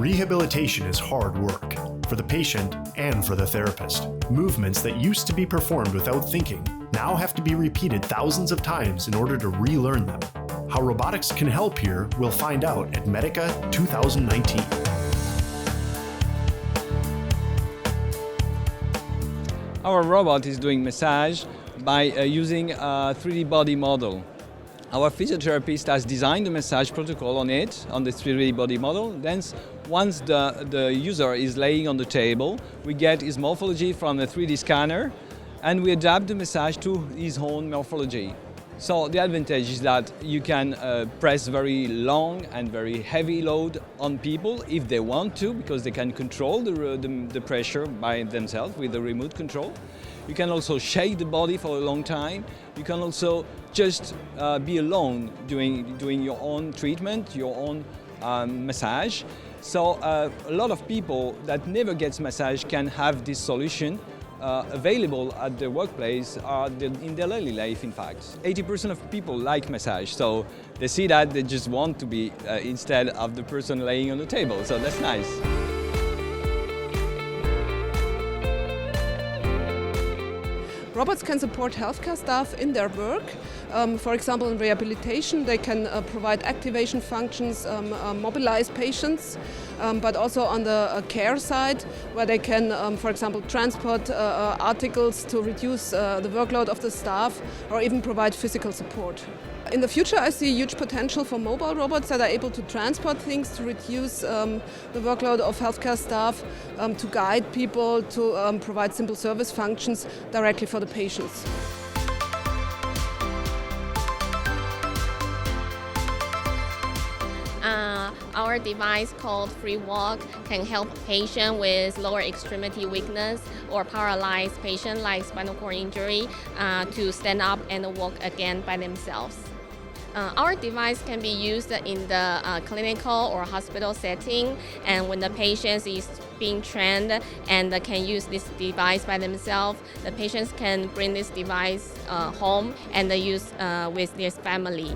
Rehabilitation is hard work, for the patient and for the therapist. Movements that used to be performed without thinking now have to be repeated thousands of times in order to relearn them. How robotics can help here, we'll find out at MEDICA 2019. Our robot is doing massage by using a 3D body model. Our physiotherapist has designed the massage protocol on the 3D body model. Then, once the user is laying on the table, we get his morphology from the 3D scanner and we adapt the massage to his own morphology. So the advantage is that you can press very long and very heavy load on people if they want to, because they can control the pressure by themselves with the remote control. You can also shake the body for a long time. You can also just be alone doing your own treatment, your own massage. So a lot of people that never gets massage can have this solution available at their workplace or in their daily life, in fact. 80% of people like massage, so they see that they just want to be instead of the person laying on the table, so that's nice. Robots can support healthcare staff in their work. For example, in rehabilitation, they can provide activation functions, mobilize patients, but also on the care side, where they can, for example, transport articles to reduce the workload of the staff, or even provide physical support. In the future, I see huge potential for mobile robots that are able to transport things, to reduce the workload of healthcare staff, to guide people, to provide simple service functions directly for the patients. Our device called Free Walk can help patients with lower extremity weakness or paralyzed patients like spinal cord injury to stand up and walk again by themselves. Our device can be used in the clinical or hospital setting, and when the patient is being trained and can use this device by themselves, the patients can bring this device home and use with their family.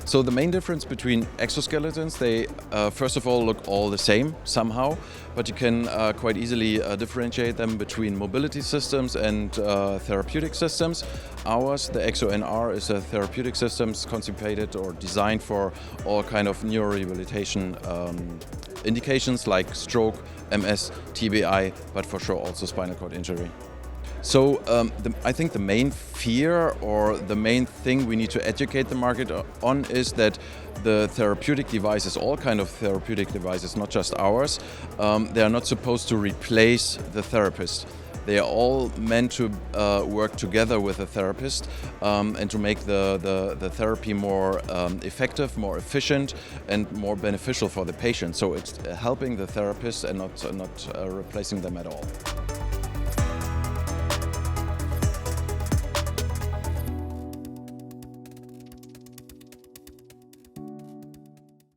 So the main difference between exoskeletons, they first of all look all the same somehow, but you can quite easily differentiate them between mobility systems and therapeutic systems. Ours, the ExoNR, is a therapeutic system conceived or designed for all kind of neurorehabilitation indications like stroke, MS, TBI, but for sure also spinal cord injury. So I think the main fear or the main thing we need to educate the market on is that the therapeutic devices, all kind of therapeutic devices, not just ours, they are not supposed to replace the therapist. They are all meant to work together with the therapist and to make the therapy more effective, more efficient, and more beneficial for the patient. So it's helping the therapist and not replacing them at all.